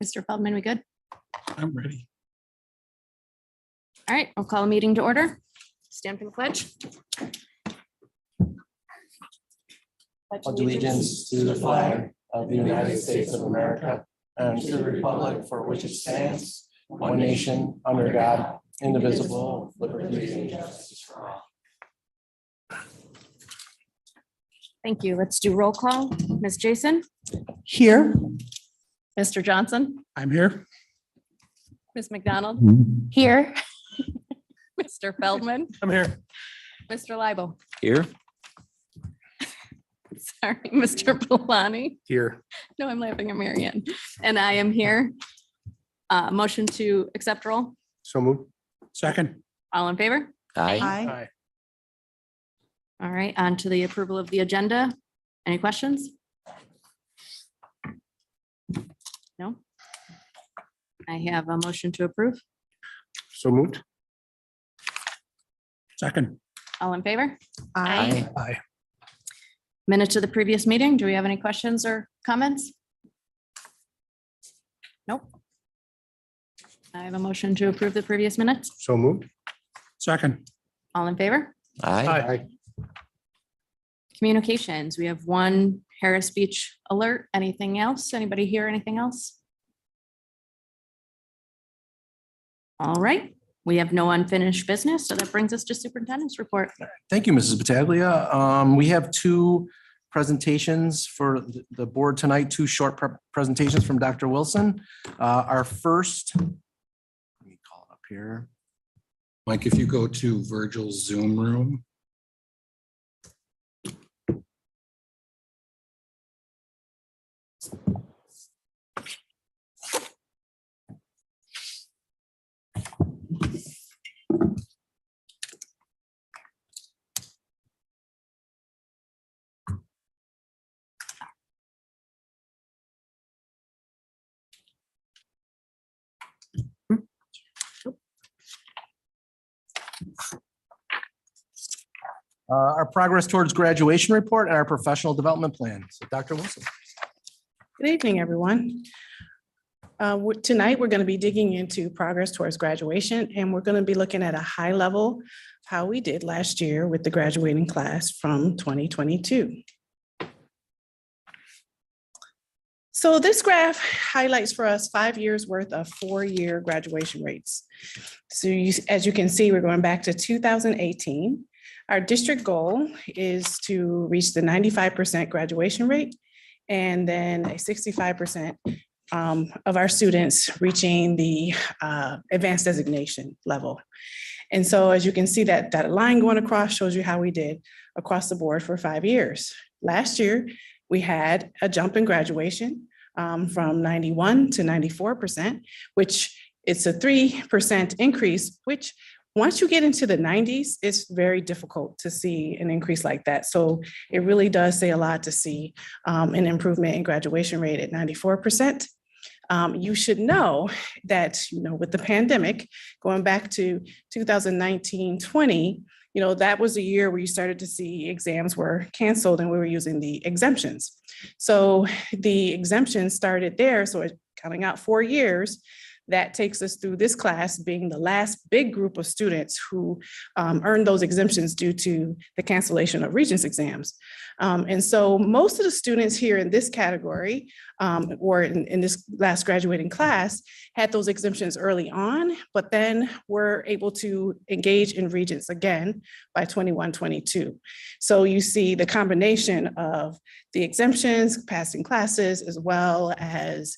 Mr. Feldman, we good? I'm ready. All right, I'll call a meeting to order. Stand for the pledge. Pledge allegiance to the flag of the United States of America and to the republic for which it stands, one nation, under God, indivisible, with liberty and justice for all. Thank you. Let's do roll call. Ms. Jason, Here. Mr. Johnson, I'm here. Ms. McDonald, Here. Mr. Feldman, I'm here. Mr. Libo. Here. Sorry, Mr. Polani. Here. No, I'm laughing at Marianne. And I am here. Motion to accept roll. So moved. Second. All in favor? Aye. Aye. All right, on to the approval of the agenda. Any questions? No? I have a motion to approve. So moved. Second. All in favor? Aye. Aye. Minutes of the previous meeting. Do we have any questions or comments? Nope. I have a motion to approve the previous minutes. So moved. Second. All in favor? Aye. Communications. We have one Harris Beach alert. Anything else? Anybody hear anything else? All right. We have no unfinished business. So that brings us to superintendent's report. Thank you, Mrs. Battaglia. We have two presentations for the board tonight, two short presentations from Dr. Wilson. Our first, let me call it up here. Mike, if you go to Virgil's Zoom room. Our progress towards graduation report and our professional development plan. So Dr. Wilson. Good evening, everyone. Tonight, we're going to be digging into progress towards graduation, and we're going to be looking at a high level, how we did last year with the graduating class from 2022. So this graph highlights for us 5 years worth of 4-year graduation rates. So as you can see, we're going back to 2018. Our district goal is to reach the 95% graduation rate and then a 65% of our students reaching the advanced designation level. And so as you can see, that line going across shows you how we did across the board for 5 years. Last year, we had a jump in graduation from 91 to 94%, which it's a 3% increase, which once you get into the 90s, it's very difficult to see an increase like that. So it really does say a lot to see an improvement in graduation rate at 94%. You should know that, with the pandemic, going back to 2019-20, that was a year where you started to see exams were canceled and we were using the exemptions. So the exemptions started there. So counting out 4 years, that takes us through this class being the last big group of students who earned those exemptions due to the cancellation of Regents exams. And so most of the students here in this category or in this last graduating class had those exemptions early on, but then were able to engage in Regents again by 21-22. So you see the combination of the exemptions, passing classes, as well as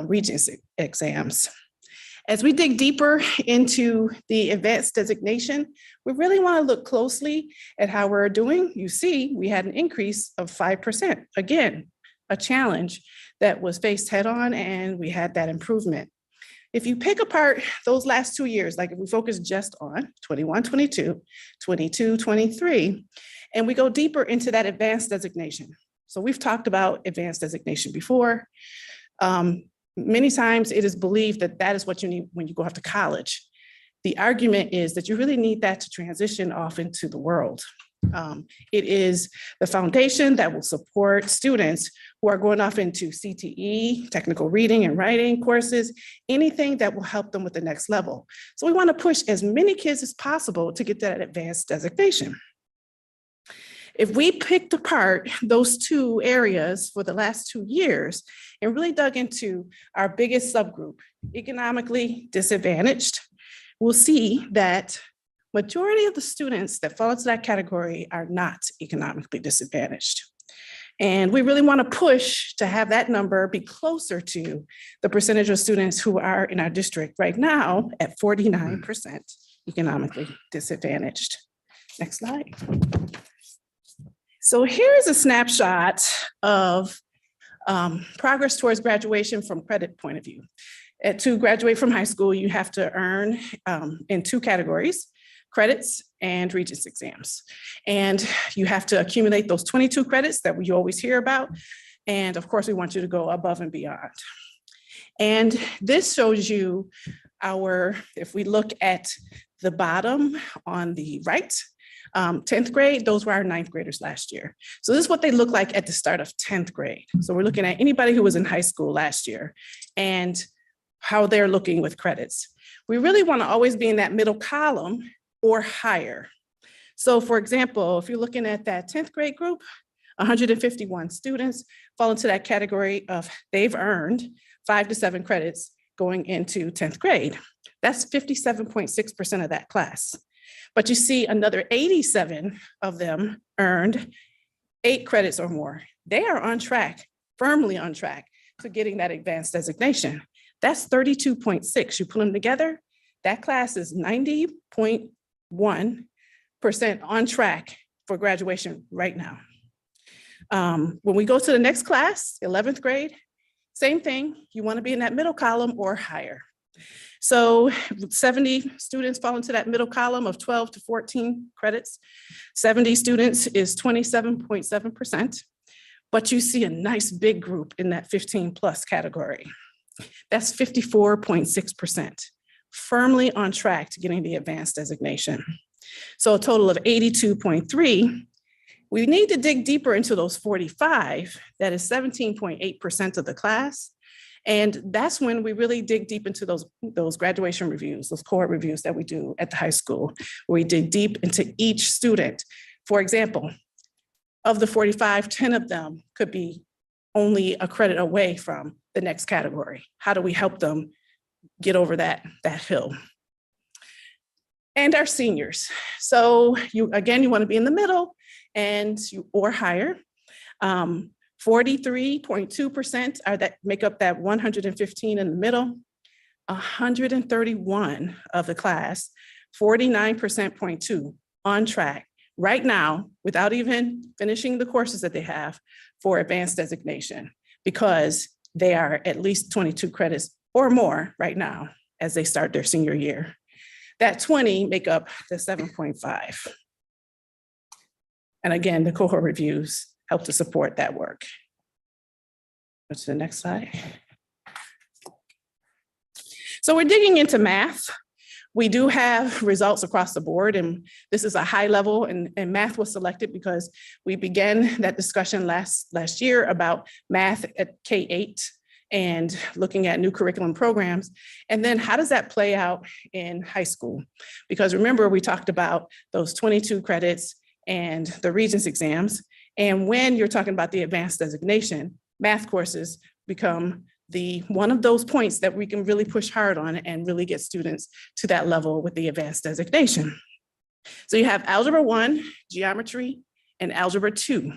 Regents exams. As we dig deeper into the advanced designation, we really want to look closely at how we're doing. You see, we had an increase of 5%. Again, a challenge that was faced head on, and we had that improvement. If you pick apart those last 2 years, like if we focus just on 21-22, 22-23, and we go deeper into that advanced designation. So we've talked about advanced designation before. Many times it is believed that that is what you need when you go off to college. The argument is that you really need that to transition off into the world. It is the foundation that will support students who are going off into CTE, technical reading and writing courses, anything that will help them with the next level. So we want to push as many kids as possible to get that advanced designation. If we picked apart those two areas for the last 2 years and really dug into our biggest subgroup, economically disadvantaged, we'll see that majority of the students that fall into that category are not economically disadvantaged. And we really want to push to have that number be closer to the percentage of students who are in our district right now at 49% economically disadvantaged. Next slide. So here is a snapshot of progress towards graduation from credit point of view. To graduate from high school, you have to earn in 2 categories, credits and Regents exams. And you have to accumulate those 22 credits that we always hear about. And of course, we want you to go above and beyond. And this shows you if we look at the bottom on the right, 10th grade, those were our 9th graders last year. So this is what they look like at the start of 10th grade. So we're looking at anybody who was in high school last year and how they're looking with credits. We really want to always be in that middle column or higher. So for example, if you're looking at that 10th grade group, 151 students fall into that category of they've earned 5 to 7 credits going into 10th grade. That's 57.6% of that class. But you see another 87 of them earned 8 credits or more. They are on track, firmly on track to getting that advanced designation. That's 32.6. You put them together, that class is 90.1% on track for graduation right now. When we go to the next class, 11th grade, same thing. You want to be in that middle column or higher. So 70 students fall into that middle column of 12 to 14 credits. 70 students is 27.7%, but you see a nice big group in that 15 plus category. That's 54.6%, firmly on track to getting the advanced designation. So a total of 82.3. We need to dig deeper into those 45, that is 17.8% of the class. And that's when we really dig deep into those graduation reviews, those cohort reviews that we do at the high school, where we dig deep into each student. For example, of the 45, 10 of them could be only a credit away from the next category. How do we help them get over that hill? And our seniors. So you want to be in the middle or higher. 43.2% are that make up that 115 in the middle. 131 of the class, 49.2 on track right now, without even finishing the courses that they have for advanced designation, because they are at least 22 credits or more right now as they start their senior year. That 20 make up the 7.5. And again, the cohort reviews help to support that work. Go to the next slide. So we're digging into math. We do have results across the board, and this is a high level, and math was selected because we began that discussion last year about math at K-8 and looking at new curriculum programs. And then how does that play out in high school? Because remember, we talked about those 22 credits and the Regents exams. And when you're talking about the advanced designation, math courses become one of those points that we can really push hard on and really get students to that level with the advanced designation. So you have Algebra 1, Geometry, and Algebra 2.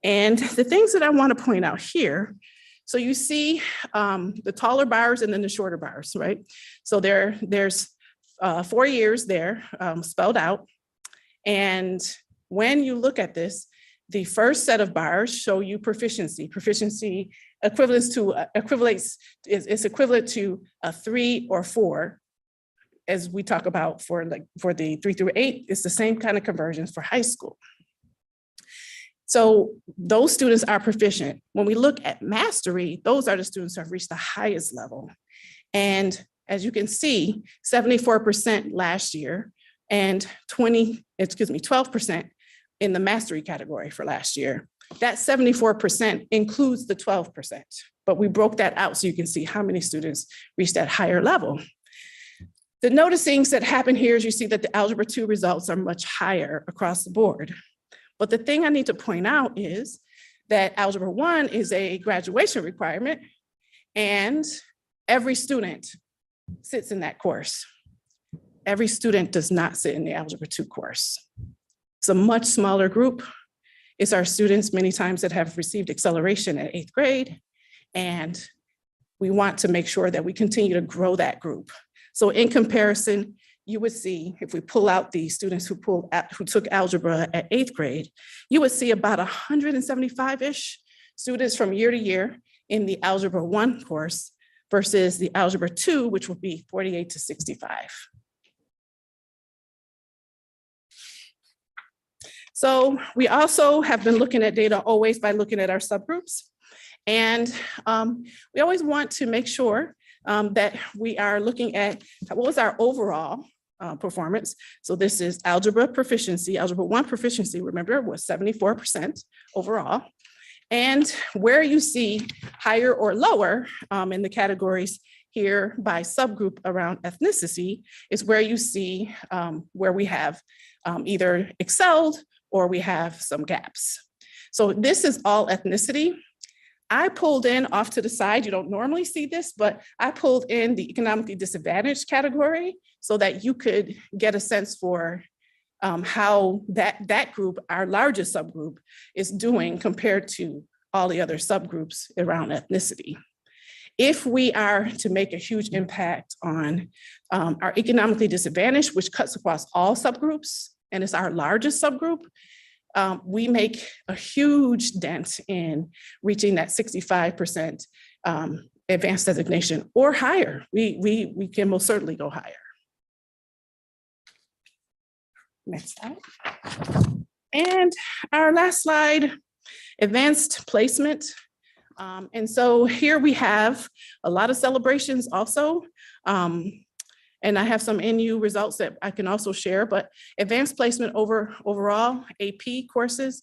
And the things that I want to point out here, so you see the taller bars and then the shorter bars, right? So there's 4 years there spelled out. And when you look at this, the first set of bars show you proficiency. Proficiency is equivalent to a 3 or 4, as we talk about for the 3 through 8. It's the same kind of conversions for high school. So those students are proficient. When we look at mastery, those are the students who have reached the highest level. And as you can see, 74% last year and 12% in the mastery category for last year. That 74% includes the 12%, but we broke that out so you can see how many students reached that higher level. The noticings that happen here is you see that the Algebra 2 results are much higher across the board. But the thing I need to point out is that Algebra 1 is a graduation requirement, and every student sits in that course. Every student does not sit in the Algebra 2 course. It's a much smaller group. It's our students many times that have received acceleration at 8th grade, and we want to make sure that we continue to grow that group. So in comparison, you would see, if we pull out the students who took algebra at 8th grade, you would see about 175-ish students from year to year in the Algebra 1 course versus the Algebra 2, which would be 48 to 65. So we also have been looking at data always by looking at our subgroups. And we always want to make sure that we are looking at what was our overall performance. So this is algebra proficiency, Algebra 1 proficiency, remember, was 74% overall. And where you see higher or lower in the categories here by subgroup around ethnicity is where you see where we have either excelled or we have some gaps. So this is all ethnicity. I pulled in off to the side, you don't normally see this, but I pulled in the economically disadvantaged category so that you could get a sense for how that group, our largest subgroup, is doing compared to all the other subgroups around ethnicity. If we are to make a huge impact on our economically disadvantaged, which cuts across all subgroups, and it's our largest subgroup, we make a huge dent in reaching that 65% advanced designation or higher. We can most certainly go higher. Next slide. And our last slide, advanced placement. And so here we have a lot of celebrations also. And I have some NU results that I can also share, but advanced placement overall, AP courses,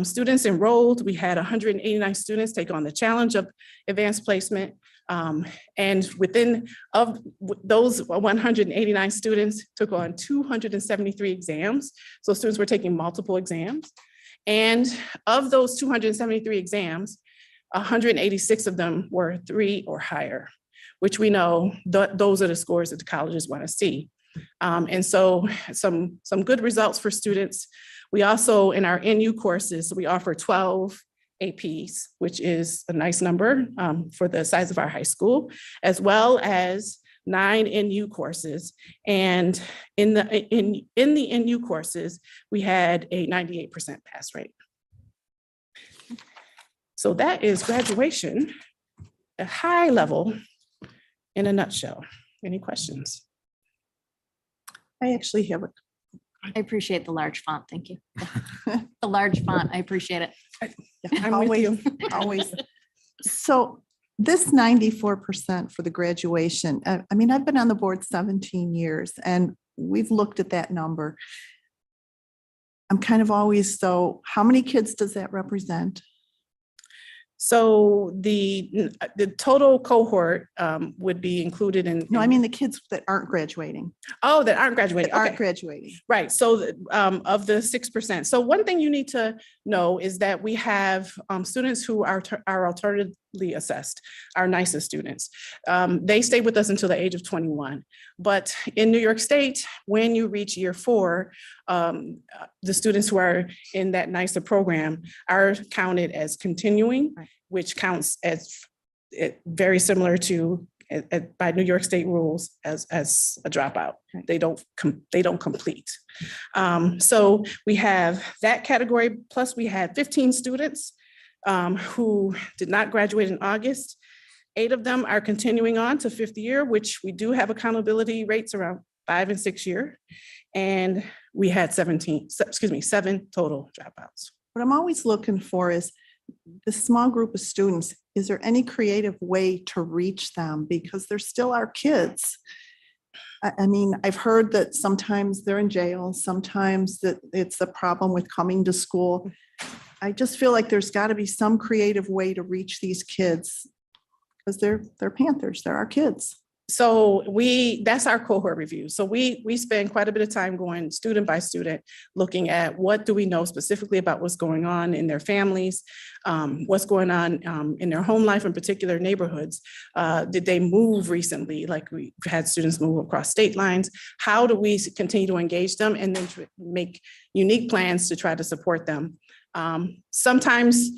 students enrolled, we had 189 students take on the challenge of advanced placement. And within of those 189 students took on 273 exams. So students were taking multiple exams. And of those 273 exams, 186 of them were 3 or higher, which we know those are the scores that the colleges want to see. And so some good results for students. We also, in our NU courses, we offer 12 APs, which is a nice number for the size of our high school, as well as 9 NU courses. And in the NU courses, we had a 98% pass rate. So that is graduation, a high level in a nutshell. Any questions? I actually have a, I appreciate the large font. Thank you. The large font, I appreciate it. I'm with you. always. So this 94% for the graduation, I mean, I've been on the board 17 years and we've looked at that number. I'm kind of always, so how many kids does that represent? So the total cohort would be included in. No, I mean the kids that aren't graduating. Oh, that aren't graduating. That aren't Okay. graduating. Right. So of the 6%. So one thing you need to know is that we have students who are alternatively assessed, our nicest students. They stay with us until the age of 21. But in New York State, when you reach year 4, the students who are in that nicer program are counted as continuing, Right. which counts as very similar to by New York State rules as a dropout. Right. They don't complete. So we have that category, plus we had 15 students who did not graduate in August. 8 of them are continuing on to 5th year, which we do have accountability rates around 5 and 6 year. And we had 7 total dropouts. What I'm always looking for is the small group of students. Is there any creative way to reach them? Because they're still our kids. I mean, I've heard that sometimes they're in jail, sometimes that it's a problem with coming to school. I just feel like there's got to be some creative way to reach these kids because they're Panthers, they're our kids. So that's our cohort review. So we spend quite a bit of time going student by student, looking at what do we know specifically about what's going on in their families, what's going on in their home life, in particular neighborhoods. Did they move recently? Like we had students move across state lines. How do we continue to engage them and then make unique plans to try to support them? Sometimes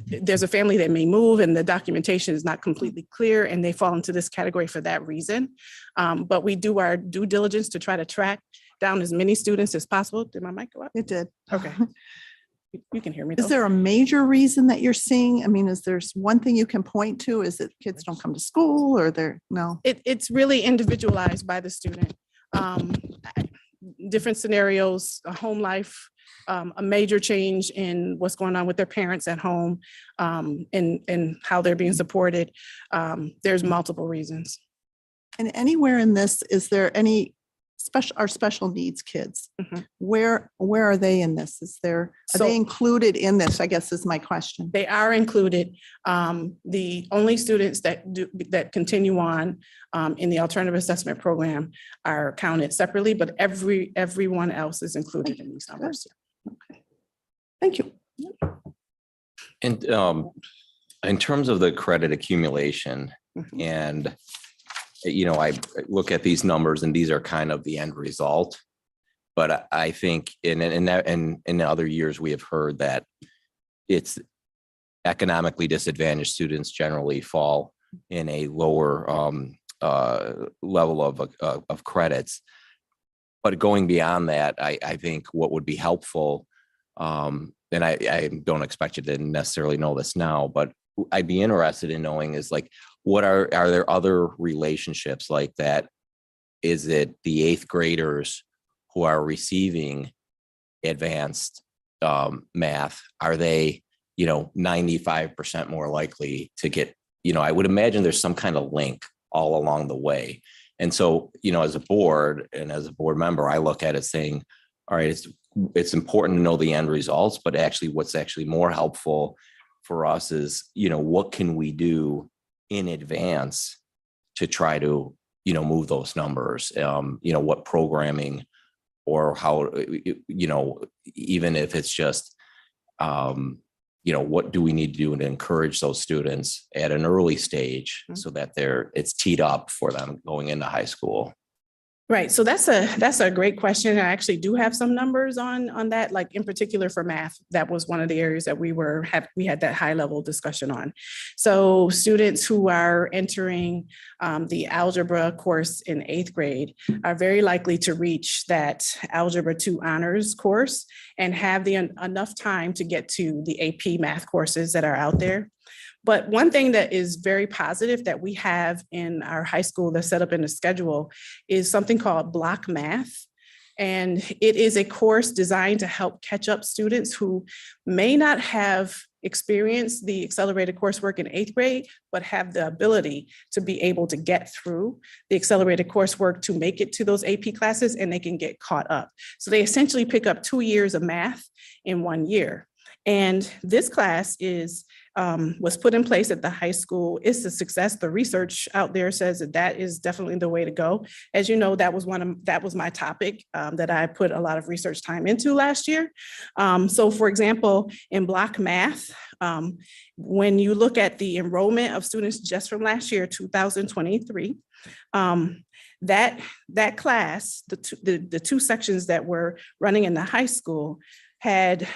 there's a family that may move and the documentation is not completely clear and they fall into this category for that reason. But we do our due diligence to try to track down as many students as possible. Did my mic go up? It did. Okay. You can hear me. Is though. there a major reason that you're seeing? I mean, is there one thing you can point to? Is it kids don't come to school or no? It's really individualized by the student. Different scenarios, a home life, a major change in what's going on with their parents at home, and how they're being supported. There's multiple reasons. And anywhere in this, is there any special needs kids? Mhm. Where are they in this? Are So- they included in this? I guess is my question. They are included. The only students that continue on in the alternative assessment program are counted separately, but everyone else is included in these numbers. Thank you. And in terms of the credit accumulation, Mhm. and I look at these numbers and these are kind of the end result. But I think in other years, we have heard that it's economically disadvantaged students generally fall in a lower level of credits. But going beyond that, I think what would be helpful, and I don't expect you to necessarily know this now, but I'd be interested in knowing is like, what are there other relationships like that? Is it the 8th graders who are receiving advanced math? Are they, 95% more likely to get, I would imagine there's some kind of link all along the way. And so, as a board and as a board member, I look at it saying, all right, it's important to know the end results, but actually what's actually more helpful for us is, what can we do in advance to try to, move those numbers, what programming or how, even if it's just, what do we need to do to encourage those students at an early stage so that it's teed up for them going into high school? Right. So that's a great question. I actually do have some numbers on that, like in particular for math. That was one of the areas that we had that high level discussion on. So students who are entering the algebra course in 8th grade are very likely to reach that Algebra 2 honors course and have enough time to get to the AP math courses that are out there. But one thing that is very positive that we have in our high school that's set up in the schedule is something called Block Math. And it is a course designed to help catch up students who may not have experienced the accelerated coursework in 8th grade, but have the ability to be able to get through the accelerated coursework to make it to those AP classes and they can get caught up. So they essentially pick up 2 years of math in 1 year. And this class was put in place at the high school. It's a success. The research out there says that is definitely the way to go. As you know, that was my topic that I put a lot of research time into last year. So for example, in Block Math, when you look at the enrollment of students just from last year, 2023, that class, the two sections that were running in the high school had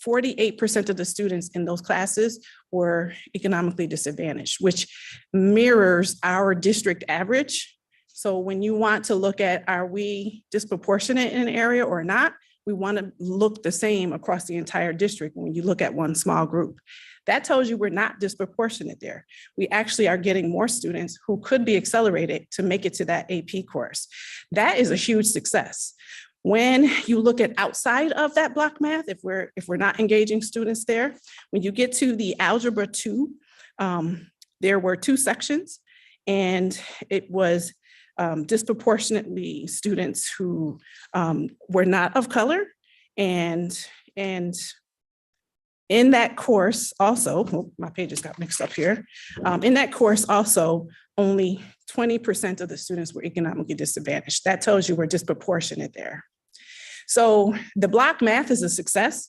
48% of the students in those classes were economically disadvantaged, which mirrors our district average. So when you want to look at, are we disproportionate in an area or not? We want to look the same across the entire district when you look at one small group. That tells you we're not disproportionate there. We actually are getting more students who could be accelerated to make it to that AP course. That is a huge success. When you look at outside of that Block Math, if we're not engaging students there, when you get to the Algebra 2, there were 2 sections. And it was disproportionately students who were not of color. And in that course also, oh, my pages got mixed up here. In that course also, only 20% of the students were economically disadvantaged. That tells you we're disproportionate there. So the block math is a success.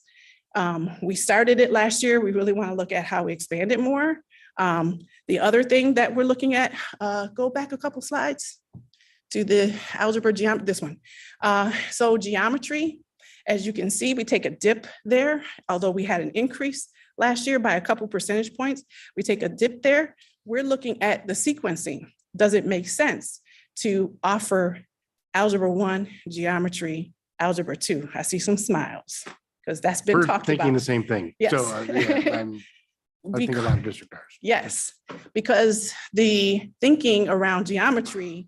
We started it last year. We really want to look at how we expand it more. The other thing that we're looking at, go back a couple slides to the algebra geometry, this one. So geometry, as you can see, we take a dip there, although we had an increase last year by a couple percentage points. We take a dip there. We're looking at the sequencing. Does it make sense to offer Algebra 1, Geometry, Algebra 2? I see some smiles because that's been We're talked thinking the about. same thing. Yes. So yeah, I think a lot of district are. Yes, because the thinking around geometry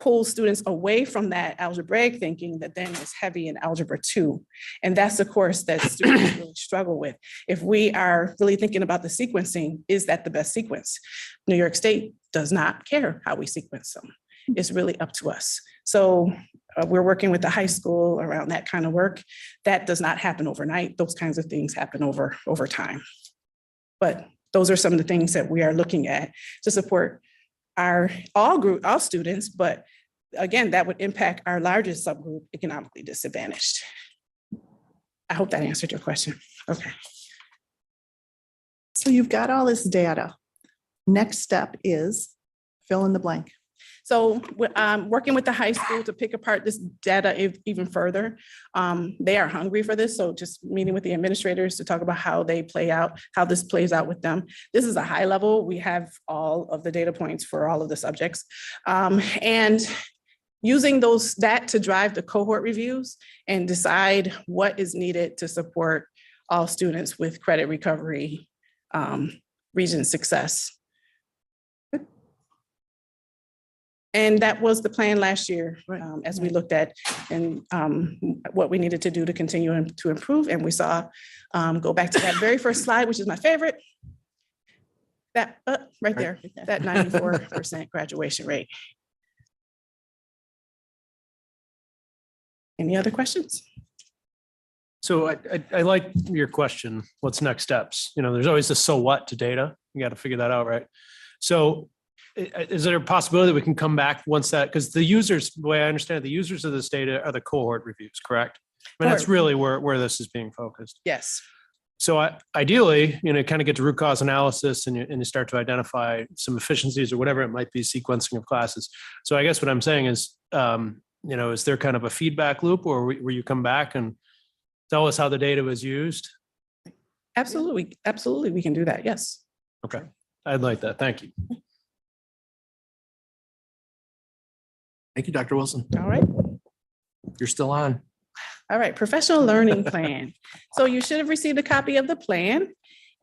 pulls students away from that algebraic thinking that then is heavy in Algebra 2. And that's the course that students really struggle with. If we are really thinking about the sequencing, is that the best sequence? New York State does not care how we sequence them. It's really up to us. So we're working with the high school around that kind of work. That does not happen overnight. Those kinds of things happen over time. But those are some of the things that we are looking at to support all students, but again, that would impact our largest subgroup, economically disadvantaged. I hope that answered your question. Okay. So you've got all this data. Next step is fill in the blank. So working with the high school to pick apart this data even further. They are hungry for this. So just meeting with the administrators to talk about how they play out, how this plays out with them. This is a high level. We have all of the data points for all of the subjects. And using that to drive the cohort reviews and decide what is needed to support all students with credit recovery, region success. And that was the plan last year, as we looked at and what we needed to do to continue to improve. And we saw, go back to that very first slide, which is my favorite, that right there, that 94% graduation rate. Any other questions? So I like your question, what's next steps? You know, there's always the so what to data. You got to figure that out, right? So is there a possibility that we can come back once that, because the users, the way I understand it, the users of this data are the cohort reviews, correct? I mean, that's really where this is being focused. Yes. So ideally, you know, kind of get to root cause analysis and you start to identify some efficiencies or whatever it might be, sequencing of classes. So I guess what I'm saying is, you know, is there kind of a feedback loop or where you come back and tell us how the data was used? Absolutely. Absolutely. We can do that. Yes. Okay. I'd like that. Thank you. Thank you, Dr. Wilson. All right. You're still on. All right, professional learning plan. So you should have received a copy of the plan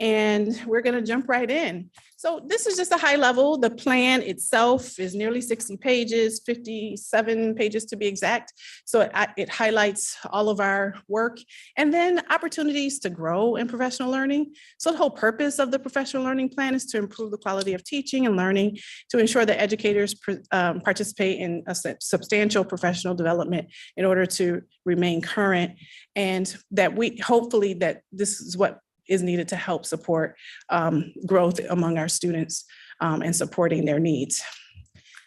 and we're going to jump right in. So this is just a high level. The plan itself is nearly 60 pages, 57 pages to be exact. So it highlights all of our work and then opportunities to grow in professional learning. So the whole purpose of the professional learning plan is to improve the quality of teaching and learning, to ensure that educators participate in a substantial professional development in order to remain current, and that hopefully that this is what is needed to help support growth among our students and supporting their needs.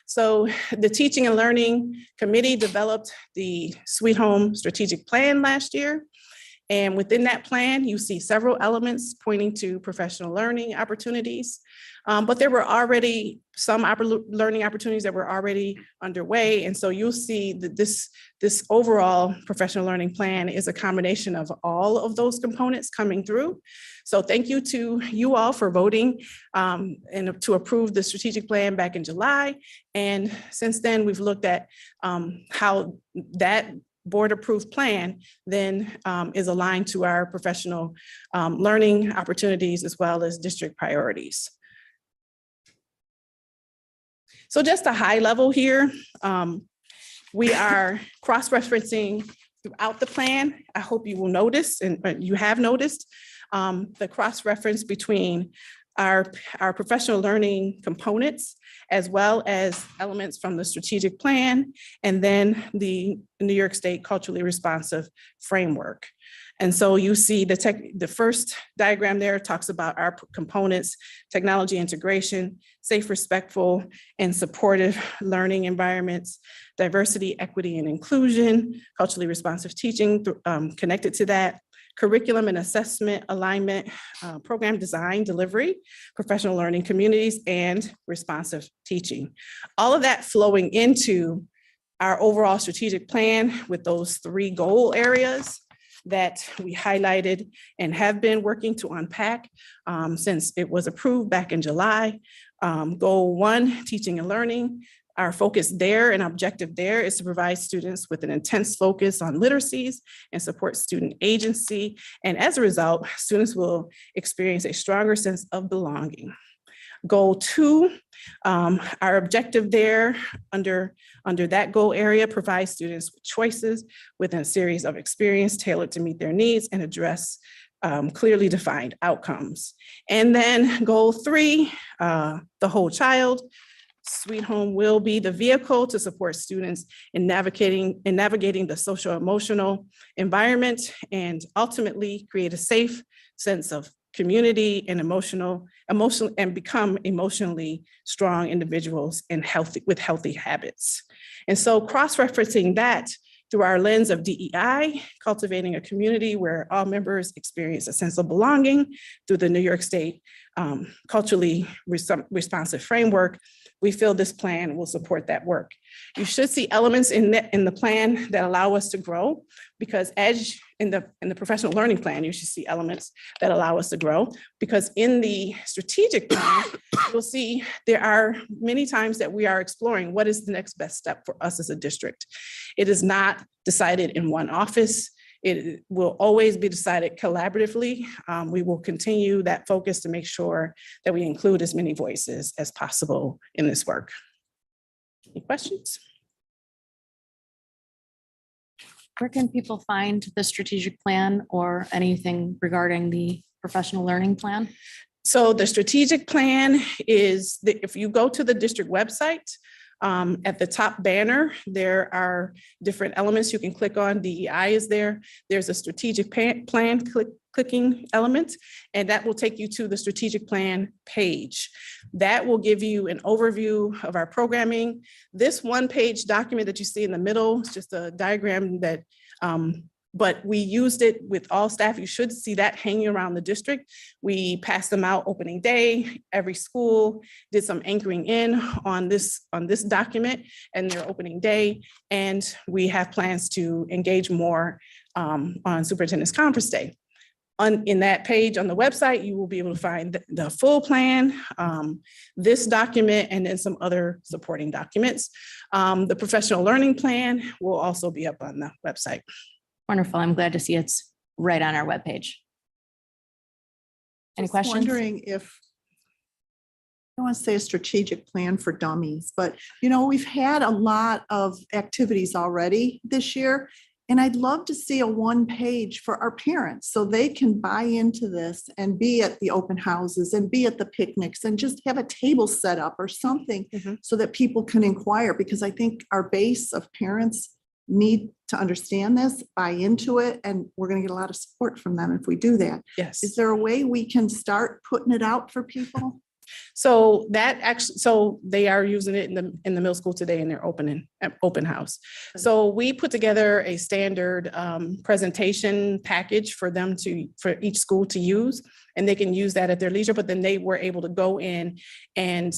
So the Teaching and Learning Committee developed the Sweet Home Strategic Plan last year. And within that plan, you see several elements pointing to professional learning opportunities. But there were already some learning opportunities that were already underway. And so you'll see that this overall professional learning plan is a combination of all of those components coming through. So thank you to you all for voting and to approve the strategic plan back in July. And since then, we've looked at how that board-approved plan then is aligned to our professional learning opportunities as well as district priorities. So just a high level here, we are cross-referencing throughout the plan. I hope you will notice, and you have noticed, the cross-reference between our professional learning components, as well as elements from the strategic plan, and then the New York State culturally responsive framework. And so you see the first diagram there talks about our components: technology integration, safe, respectful, and supportive learning environments, diversity, equity, and inclusion, culturally responsive teaching connected to that, curriculum and assessment, alignment, program design, delivery, professional learning communities, and responsive teaching. All of that flowing into our overall strategic plan with those 3 goal areas that we highlighted and have been working to unpack since it was approved back in July. Goal 1, teaching and learning. Our focus there and objective there is to provide students with an intense focus on literacies and support student agency. And as a result, students will experience a stronger sense of belonging. Goal 2, our objective there under that goal area, provide students with choices within a series of experience tailored to meet their needs and address clearly defined outcomes. And then goal 3, the whole child. Sweet Home will be the vehicle to support students in navigating the social emotional environment and ultimately create a safe sense of community and emotional and become emotionally strong individuals and with healthy habits. And so cross-referencing that through our lens of DEI, cultivating a community where all members experience a sense of belonging through the New York State culturally responsive framework, we feel this plan will support that work. You should see elements in the plan that allow us to grow, because as in the professional learning plan, you should see elements that allow us to grow, because in the strategic plan, you'll see there are many times that we are exploring what is the next best step for us as a district. It is not decided in one office. It will always be decided collaboratively. We will continue that focus to make sure that we include as many voices as possible in this work. Any questions? Where can people find the strategic plan or anything regarding the professional learning plan? So the strategic plan is, if you go to the district website, at the top banner, there are different elements you can click on. DEI is there. There's a strategic plan clicking element, and that will take you to the strategic plan page. That will give you an overview of our programming. This one-page document that you see in the middle is just a diagram that but we used it with all staff. You should see that hanging around the district. We passed them out opening day. Every school did some anchoring in on this document and their opening day. And we have plans to engage more on Superintendent's Conference Day. In that page on the website, you will be able to find the full plan, this document, and then some other supporting documents. The professional learning plan will also be up on the website. Wonderful. I'm glad to see it's right on our webpage. Any Just questions? Wondering if, I don't want to say a strategic plan for dummies, but we've had a lot of activities already this year. And I'd love to see a one-page for our parents so they can buy into this and be at the open houses and be at the picnics and just have a table set up or something so that people can inquire, because I think our base of parents need to understand this, buy into it, and we're going to get a lot of support from them if we do that. Yes. Is there a way we can start putting it out for people? So they are using it in the middle school today in their open house. So we put together a standard presentation package for each school to use, and they can use that at their leisure. But then they were able to go in and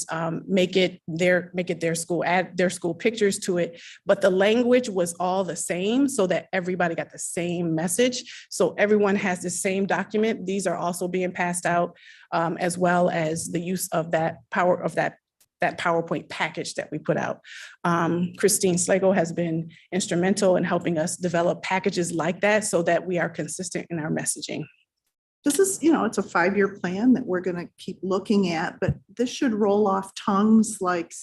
make it their school, add their school pictures to it. But the language was all the same, so that everybody got the same message. So everyone has the same document. These are also being passed out, as well as the use of that PowerPoint package that we put out. Christine Slago has been instrumental in helping us develop packages like that so that we are consistent in our messaging. This is, it's a 5-year plan that we're going to keep looking at, but this should roll off tongues like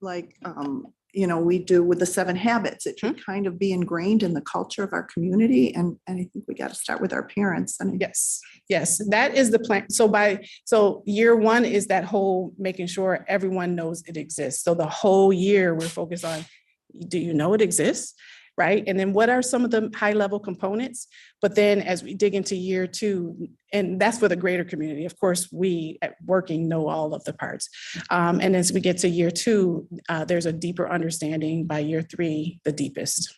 we do with the 7 habits. It should kind of be ingrained in the culture of our community. And I think we got to start with our parents. And Yes, that is the plan. So year one is that whole making sure everyone knows it exists. So the whole year we're focused on, do you know it exists? Right? And then what are some of the high level components? But then as we dig into year 2, and that's for the greater community, of course, we at working know all of the parts. And as we get to year 2, there's a deeper understanding. By year 3, the deepest.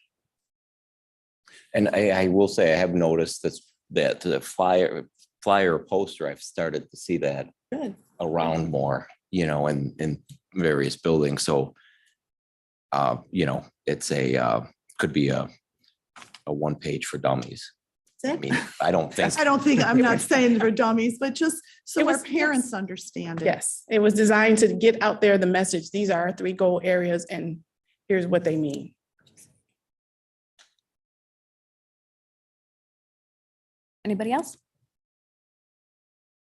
And I will say, I have noticed that the flyer poster, I've started to see that Good. around more, in various buildings. So, it's could be a 1 page for dummies. I mean, I don't think, I'm not saying for dummies, but just so It was- our parents understand it. Yes, it was designed to get out there the message. These are our 3 goal areas and here's what they mean. Anybody else?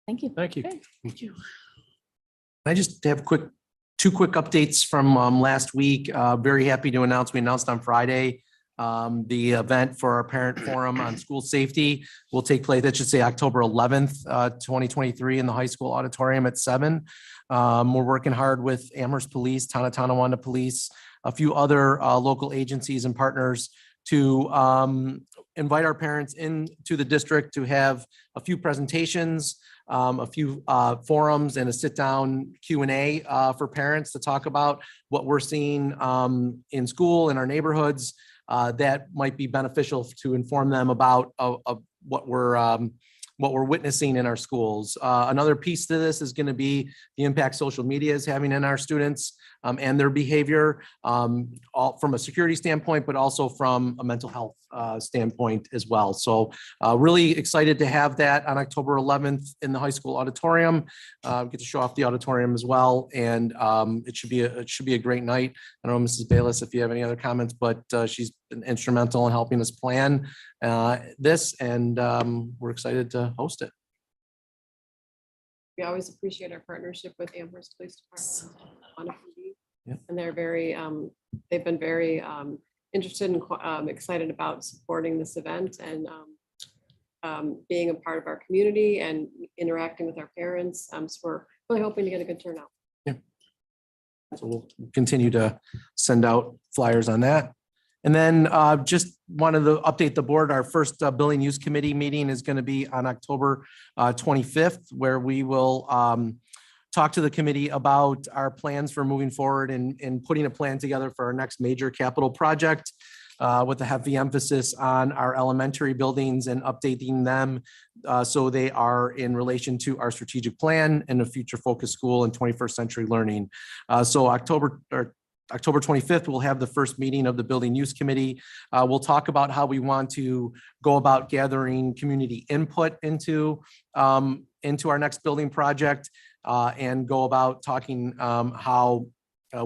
Thank you. Thank you. Okay. I just have 2 quick updates from last week. Very happy to announce, we announced on Friday, the event for our parent forum on school safety will take place, that should say October 11th, 2023 in the high school auditorium at 7. We're working hard with Amherst Police, Town of Tonawanda Police, a few other local agencies and partners to invite our parents into the district to have a few presentations, a few forums and a sit-down Q&A for parents to talk about what we're seeing in school, in our neighborhoods, that might be beneficial to inform them about what we're witnessing in our schools. Another piece to this is going to be the impact social media is having in our students and their behavior, all from a security standpoint, but also from a mental health standpoint as well. So really excited to have that on October 11th in the high school auditorium. Get to show off the auditorium as well, and it should be a great night. I don't know, Mrs. Bayless, if you have any other comments, but she's been instrumental in helping us plan this, and we're excited to host it. We always appreciate our partnership with Amherst Police Department on FPD. Yep. And they're they've been very interested and excited about supporting this event and being a part of our community and interacting with our parents. So we're really hoping to get a good turnout. Yeah. So we'll continue to send out flyers on that. And then just wanted to update the board. Our first Building Use Committee meeting is going to be on October 25th, where we will talk to the committee about our plans for moving forward and putting a plan together for our next major capital project with a heavy emphasis on our elementary buildings and updating them so they are in relation to our strategic plan and a future focused school and 21st century learning. So October 25th, we'll have the first meeting of the Building Use Committee. We'll talk about how we want to go about gathering community input into our next building project and go about talking how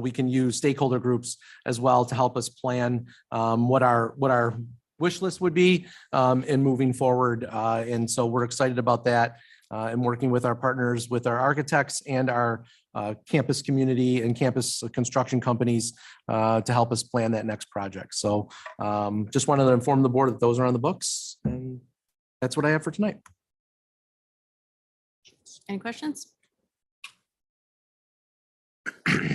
we can use stakeholder groups as well to help us plan what our wish list would be in moving forward. And so we're excited about that and working with our partners, with our architects and our campus community and campus construction companies to help us plan that next project. So just wanted to inform the board that those are on the books, and that's what I have for tonight. Any questions?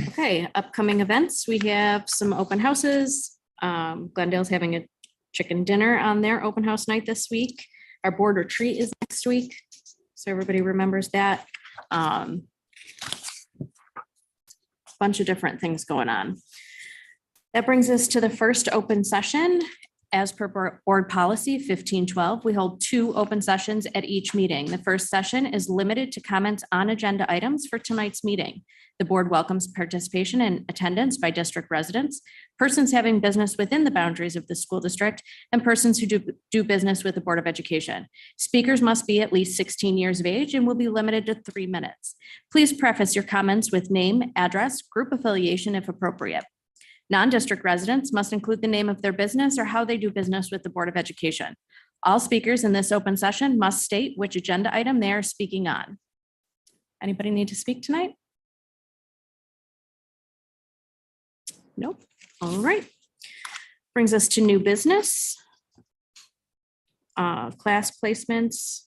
Okay, upcoming events. We have some open houses. Glendale's having a chicken dinner on their open house night this week. Our board retreat is next week, so everybody remembers that. Bunch of different things going on. That brings us to the first open session. As per board policy 1512, we hold 2 open sessions at each meeting. The first session is limited to comments on agenda items for tonight's meeting. The board welcomes participation and attendance by district residents, persons having business within the boundaries of the school district, and persons who do business with the Board of Education. Speakers must be at least 16 years of age and will be limited to 3 minutes. Please preface your comments with name, address, group affiliation if appropriate. Non-district residents must include the name of their business or how they do business with the Board of Education. All speakers in this open session must state which agenda item they are speaking on. Anybody need to speak tonight? Nope. All right. Brings us to new business. Class placements.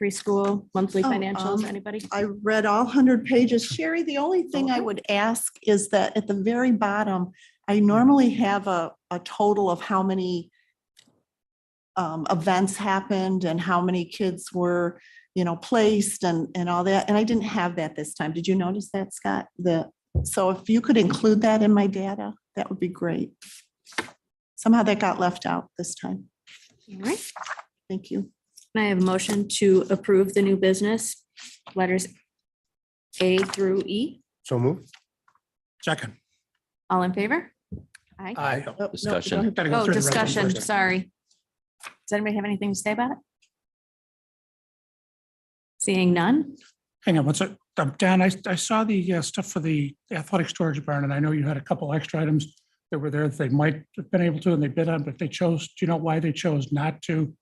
Preschool, monthly Oh, financials, anybody? I read all 100 pages. Sherry, the only thing I would ask is that at the very bottom, I normally have a total of how many events happened and how many kids were, placed and all that. And I didn't have that this time. Did you notice that, Scott? So if you could include that in my data, that would be great. Somehow that got left out this time. All right. Thank you. I have a motion to approve the new business, letters A through E. So move. Second. All in favor? Aye. Aye. Oh, no, we Discussion. don't have to go Oh, through the discussion, resolution. sorry. Does anybody have anything to say about it? Seeing none? Hang on, what's it? Dan, I saw the stuff for the athletic storage barn, and I know you had a couple extra items that were there that they might have been able to, and they bid on, but they chose, do you know why they chose not to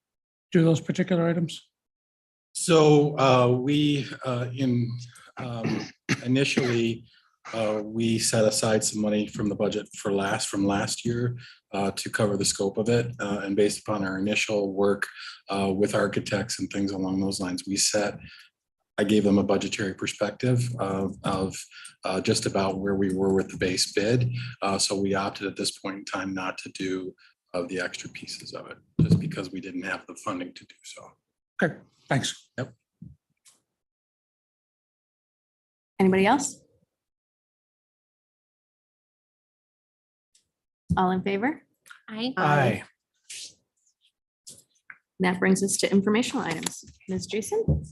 do those particular items? So initially, we set aside some money from the budget from last year to cover the scope of it. And based upon our initial work with architects and things along those lines, I gave them a budgetary perspective of just about where we were with the base bid. So we opted at this point in time not to do the extra pieces of it, just because we didn't have the funding to do so. Okay, thanks. Yep. Anybody else? All in favor? Aye. Aye. That brings us to informational items. Ms. Jason?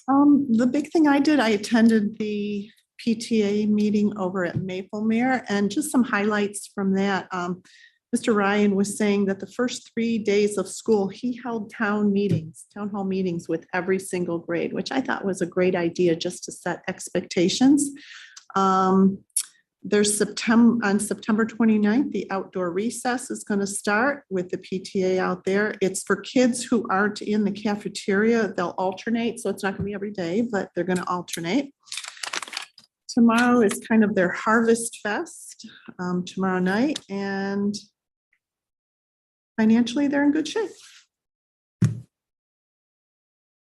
The big thing I did, I attended the PTA meeting over at Maplemere, and just some highlights from that. Mr. Ryan was saying that the first 3 days of school, he held town hall meetings with every single grade, which I thought was a great idea just to set expectations. There's on September 29th, the outdoor recess is going to start with the PTA out there. It's for kids who aren't in the cafeteria. They'll alternate, so it's not going to be every day, but they're going to alternate. Tomorrow is kind of their Harvest Fest, tomorrow night, and financially, they're in good shape.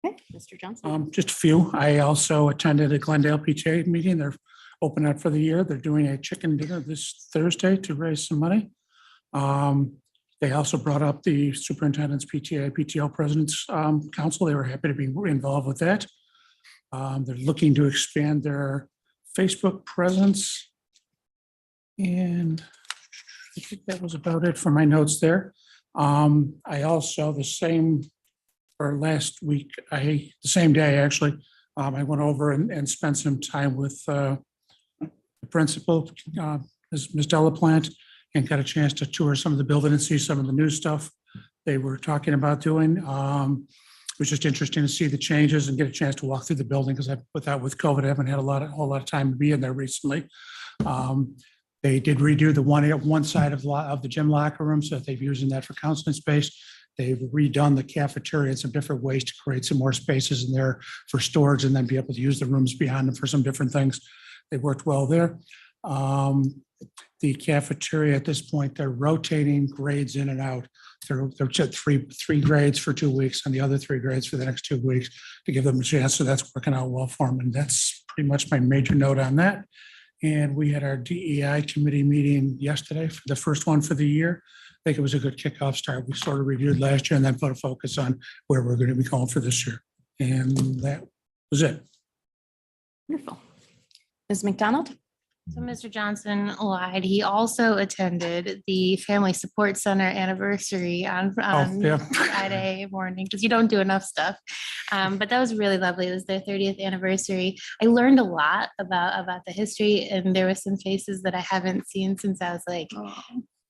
Okay, Mr. Johnson? Just a few. I also attended a Glendale PTA meeting. They're open up for the year. They're doing a chicken dinner this Thursday to raise some money. They also brought up the superintendent's PTO President's Council. They were happy to be involved with that. They're looking to expand their Facebook presence. And I think that was about it for my notes there. I also, last week, the same day actually, I went over and spent some time with the principal, Ms. Delaplante, and got a chance to tour some of the building and see some of the new stuff they were talking about doing. It was just interesting to see the changes and get a chance to walk through the building, because with COVID, I haven't had a whole lot of time to be in there recently. They did redo the one side of the gym locker room, so that they're using that for counseling space. They've redone the cafeteria in some different ways to create some more spaces in there for storage, and then be able to use the rooms behind them for some different things. They worked well there. The cafeteria at this point, they're rotating grades in and out. They're at three grades for 2 weeks and the other 3 grades for the next 2 weeks to give them a chance. So that's working out well for them. And that's pretty much my major note on that. And we had our DEI committee meeting yesterday, for the first one for the year. I think it was a good kickoff start. We sort of reviewed last year and then put a focus on where we're going to be going for this year. And that was it. Wonderful. Ms. McDonald? So Mr. Johnson lied. He also attended the Family Support Center anniversary on yeah. Friday morning, because you don't do enough stuff. But that was really lovely. It was their 30th anniversary. I learned a lot about the history, and there were some faces that I haven't seen since I was like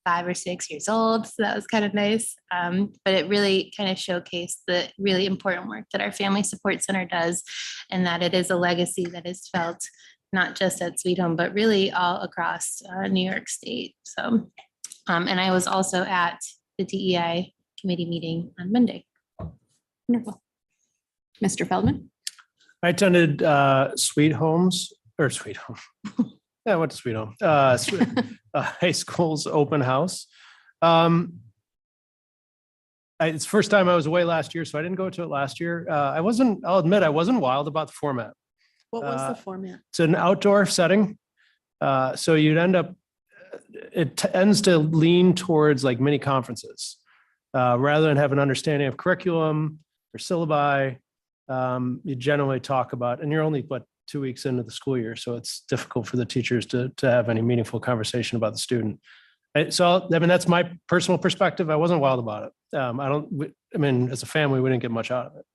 5 or 6 years old. So that was kind of nice. But it really kind of showcased the really important work that our Family Support Center does, and that it is a legacy that is felt not just at Sweet Home, but really all across New York State. So, and I was also at the DEI committee meeting on Monday. Wonderful. Mr. Feldman? I attended Sweet Home. Yeah, I went to Sweet Home. High school's open house. It's the first time I was away last year, so I didn't go to it last year. I'll admit, I wasn't wild about the format. What was the format? It's an outdoor setting. So you'd end up, it tends to lean towards like mini conferences. Rather than have an understanding of curriculum or syllabi, you generally talk about, and you're only, 2 weeks into the school year, so it's difficult for the teachers to have any meaningful conversation about the student. So, I mean, that's my personal perspective. I wasn't wild about it. As a family, we didn't get much out of it.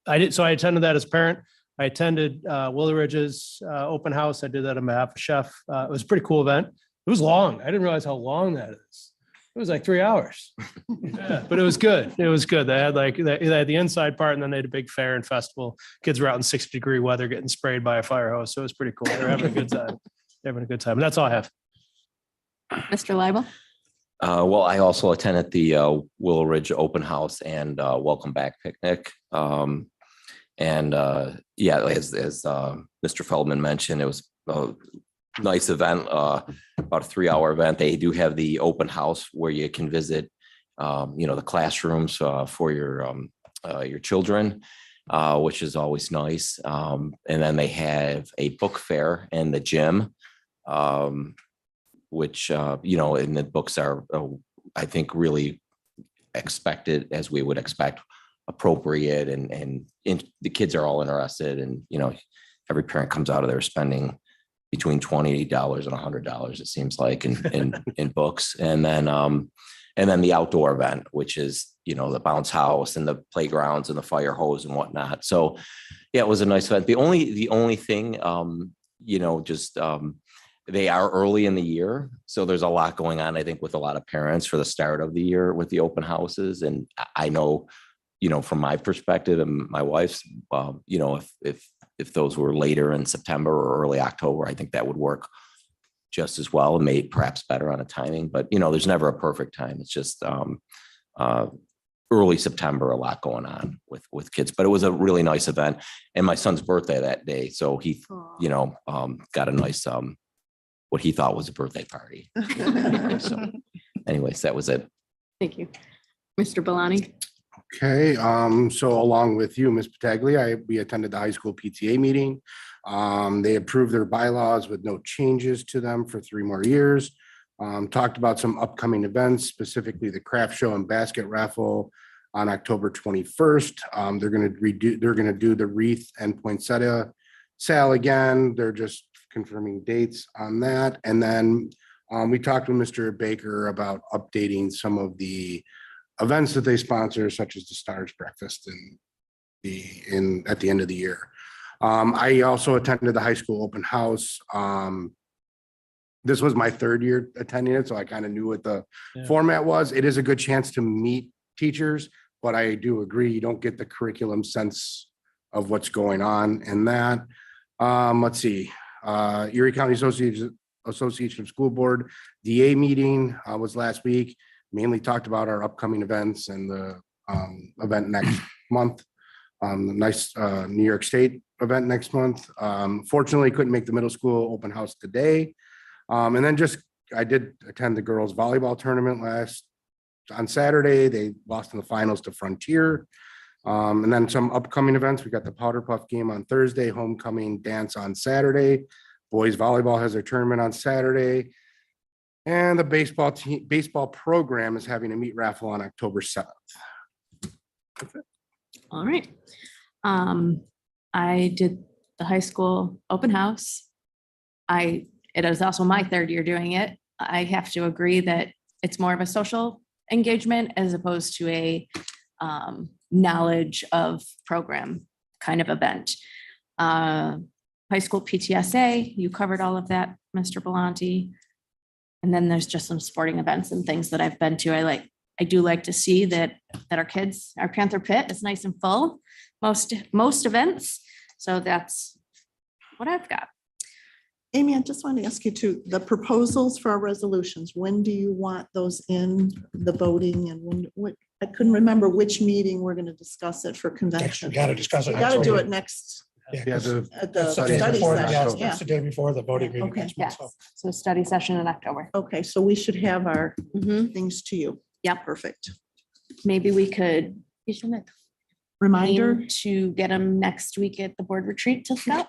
I attended that as a parent. I attended Willow Ridge's open house. I did that on behalf of Chef. It was a pretty cool event. It was long. I didn't realize how long that is. It was like 3 hours, yeah, but it was good. It was good. They had the inside part, and then they had a big fair and festival. Kids were out in 60-degree weather getting sprayed by a fire hose. So it was pretty cool. They were having a good time. And that's all I have. Mr. Leibel? Well, I also attended the Willow Ridge open house and welcome back picnic. As Mr. Feldman mentioned, it was a nice event, about a 3-hour event. They do have the open house where you can visit, the classrooms for your children, which is always nice. And then they have a book fair in the gym, which, and the books are, I think, really expected, as we would expect, appropriate, and the kids are all interested, and, every parent comes out of there spending between $20 and $100, it seems like, in books. And then the outdoor event, which is, the bounce house and the playgrounds and the fire hose and whatnot. So yeah, it was a nice event. The only thing, they are early in the year. So there's a lot going on, I think, with a lot of parents for the start of the year with the open houses. And I know, from my perspective and my wife's, if those were later in September or early October, I think that would work just as well, and maybe perhaps better on a timing. But, there's never a perfect time. It's just early September, a lot going on with kids. But it was a really nice event. And my son's birthday that day. So he, got a nice, what he thought was a birthday party. So anyways, that was it. Thank you. Mr. Belani? Okay, so along with you, Ms. Pataglia, we attended the high school PTA meeting. They approved their bylaws with no changes to them for 3 more years. Talked about some upcoming events, specifically the craft show and basket raffle on October 21st. They're going to do the wreath and poinsettia sale again. They're just confirming dates on that. And then we talked with Mr. Baker about updating some of the events that they sponsor, such as the Stars Breakfast at the end of the year. I also attended the high school open house. This was my 3rd year attending it, so I kind of knew what the format was. It is a good chance to meet teachers, but I do agree you don't get the curriculum sense of what's going on in that. Let's see. Erie County Association of School Board DA meeting was last week. Mainly talked about our upcoming events and the event next month. Nice New York State event next month. Fortunately, couldn't make the middle school open house today. And then I did attend the girls volleyball tournament on Saturday. They lost in the finals to Frontier. And then some upcoming events. We got the Powder Puff game on Thursday, homecoming dance on Saturday. Boys volleyball has their tournament on Saturday. And the baseball program is having a meat raffle on October 7th. All right. I did the high school open house. It is also my 3rd year doing it. I have to agree that it's more of a social engagement as opposed to a knowledge of program kind of event. High school PTSA, you covered all of that, Mr. Belanti. And then there's just some sporting events and things that I've been to. I do like to see that our Panther Pit is nice and full, most events. So that's what I've got. Amy, I just want to ask you too, the proposals for our resolutions, when do you want those in the voting, and I couldn't remember which meeting we're going to discuss it for convention. We got to discuss it. We got to do it next. Yeah, Yeah, 'cause the At the Study study before- session. yeah, session, yeah. it's the day before the voting meeting. Okay. next month, Yes, so. so study session in October. Okay, so we should have our Mhm. things to you. Yep. Perfect. Maybe we could Reminder, aim to get them next week at the board retreat to Scott.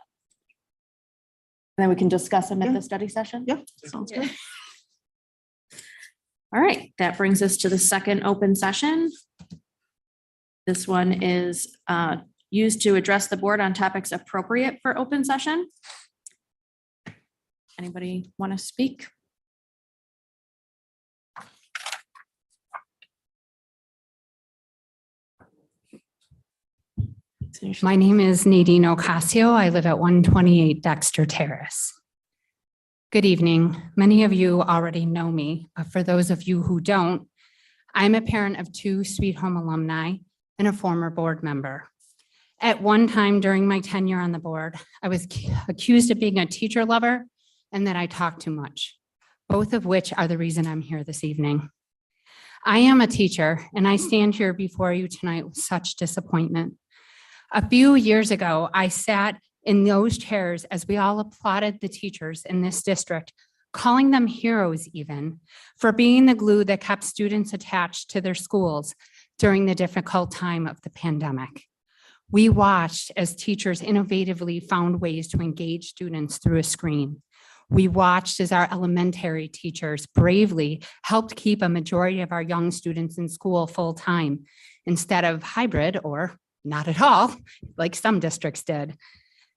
And then we can discuss them at Yeah. the study session. yeah, sounds good. All right, that brings us to the second open session. This one is used to address the board on topics appropriate for open session. Anybody want to speak? My name is Nadine Ocasio. I live at 128 Dexter Terrace. Good evening. Many of you already know me, but for those of you who don't, I'm a parent of 2 Sweet Home alumni and a former board member. At one time during my tenure on the board, I was accused of being a teacher lover and that I talk too much, both of which are the reason I'm here this evening. I am a teacher and I stand here before you tonight with such disappointment. A few years ago, I sat in those chairs as we all applauded the teachers in this district, calling them heroes even, for being the glue that kept students attached to their schools during the difficult time of the pandemic. We watched as teachers innovatively found ways to engage students through a screen. We watched as our elementary teachers bravely helped keep a majority of our young students in school full-time instead of hybrid or not at all, like some districts did.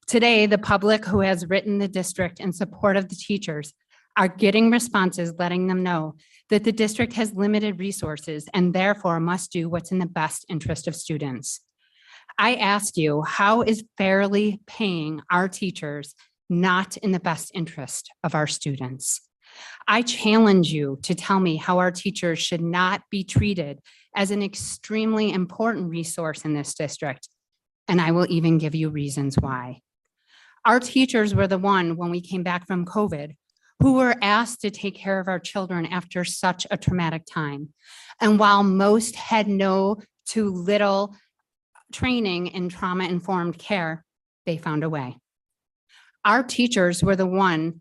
Today, the public who has written the district in support of the teachers are getting responses letting them know that the district has limited resources and therefore must do what's in the best interest of students. I ask you, how is fairly paying our teachers not in the best interest of our students? I challenge you to tell me how our teachers should not be treated as an extremely important resource in this district, and I will even give you reasons why. Our teachers were the one, when we came back from COVID, who were asked to take care of our children after such a traumatic time. And while most had no to little training in trauma-informed care, they found a way. Our teachers were the ones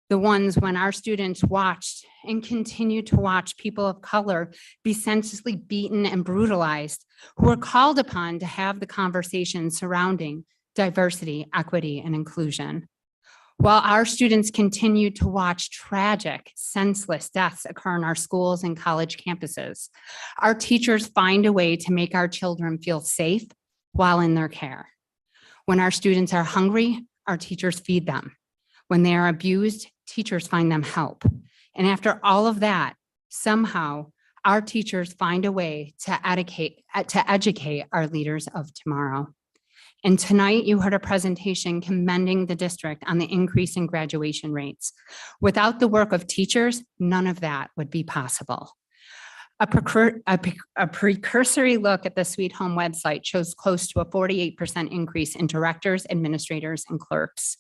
when our students watched and continue to watch people of color be senselessly beaten and brutalized, who were called upon to have the conversation surrounding diversity, equity, and inclusion. While our students continue to watch tragic, senseless deaths occur on our schools and college campuses, our teachers find a way to make our children feel safe while in their care. When our students are hungry, our teachers feed them. When they are abused, teachers find them help. And after all of that, somehow our teachers find a way to educate our leaders of tomorrow. And tonight you heard a presentation commending the district on the increase in graduation rates. Without the work of teachers, none of that would be possible. A precursory look at the Sweet Home website shows close to a 48% increase in directors, administrators, and clerks.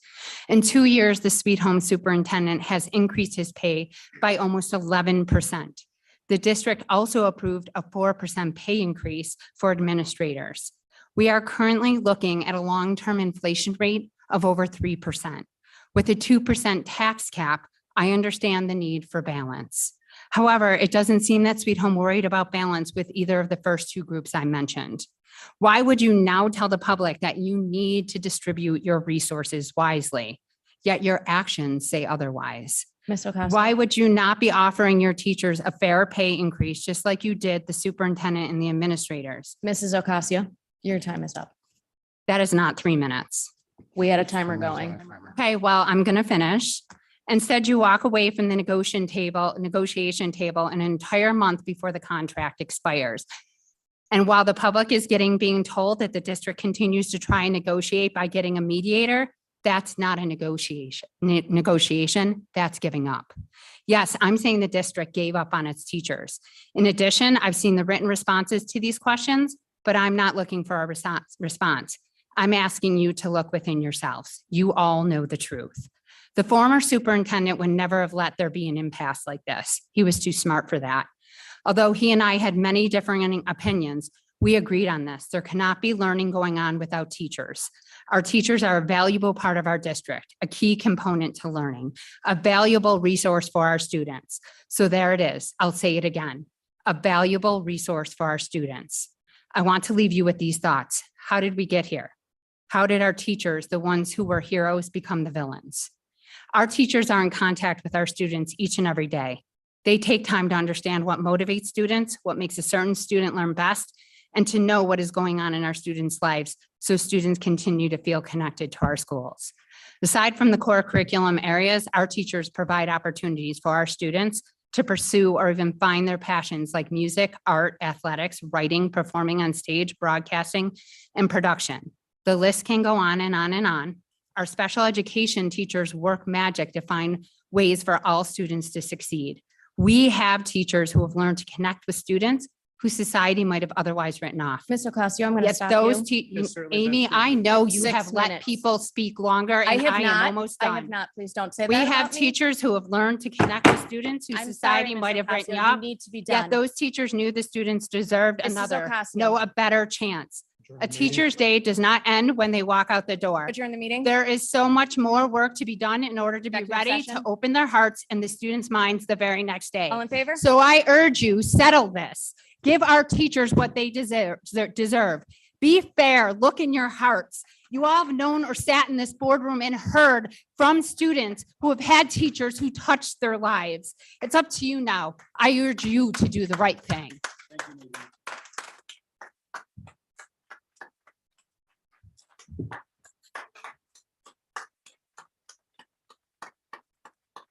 In 2 years, the Sweet Home superintendent has increased his pay by almost 11%. The district also approved a 4% pay increase for administrators. We are currently looking at a long-term inflation rate of over 3%. With a 2% tax cap, I understand the need for balance. However, it doesn't seem that Sweet Home worried about balance with either of the first 2 groups I mentioned. Why would you now tell the public that you need to distribute your resources wisely, yet your actions say otherwise? Ms. Ocasio. Why would you not be offering your teachers a fair pay increase, just like you did the superintendent and the administrators? Mrs. Ocasio, your time is up. That is not 3 minutes. We had a timer going. Okay, well, I'm going to finish. Instead, you walk away from the negotiation table an entire month before the contract expires. And while the public is being told that the district continues to try and negotiate by getting a mediator, that's not a negotiation, that's giving up. Yes, I'm saying the district gave up on its teachers. In addition, I've seen the written responses to these questions, but I'm not looking for a response. I'm asking you to look within yourselves. You all know the truth. The former superintendent would never have let there be an impasse like this. He was too smart for that. Although he and I had many differing opinions, We agreed on this. There cannot be learning going on without teachers. Our teachers are a valuable part of our district, a key component to learning, a valuable resource for our students. So there it is. I'll say it again, a valuable resource for our students. I want to leave you with these thoughts. How did we get here? How did our teachers, the ones who were heroes, become the villains? Our teachers are in contact with our students each and every day. They take time to understand what motivates students, what makes a certain student learn best, and to know what is going on in our students' lives so students continue to feel connected to our schools. Aside from the core curriculum areas, our teachers provide opportunities for our students to pursue or even find their passions like music, art, athletics, writing, performing on stage, broadcasting, and production. The list can go on and on and on. Our special education teachers work magic to find ways for all students to succeed. We have teachers who have learned to connect with students who society might have otherwise written off. Mr. Ocasio, I'm going to Yet stop those, you. Yes, certainly. Amy, I know you 6 have let minutes. people speak longer I and have I am not, almost I have done. not, please don't say that We have about me. teachers who have learned to connect with students who I'm society sorry, might Mr. have written Ocasio, you off. need to be Yet done. those teachers knew the students deserved Mrs. another, Ocasio. no, a better chance. A teacher's day does not end when they walk out the door. Adjourn the meeting. There is so much more work to be done in order to be Executive ready to session. open their hearts and the students' minds the very next day. All in favor? So I urge you, settle this. Give our teachers what they deserve. Be fair, look in your hearts. You all have known or sat in this boardroom and heard from students who have had teachers who touched their lives. It's up to you now. I urge you to do the right thing.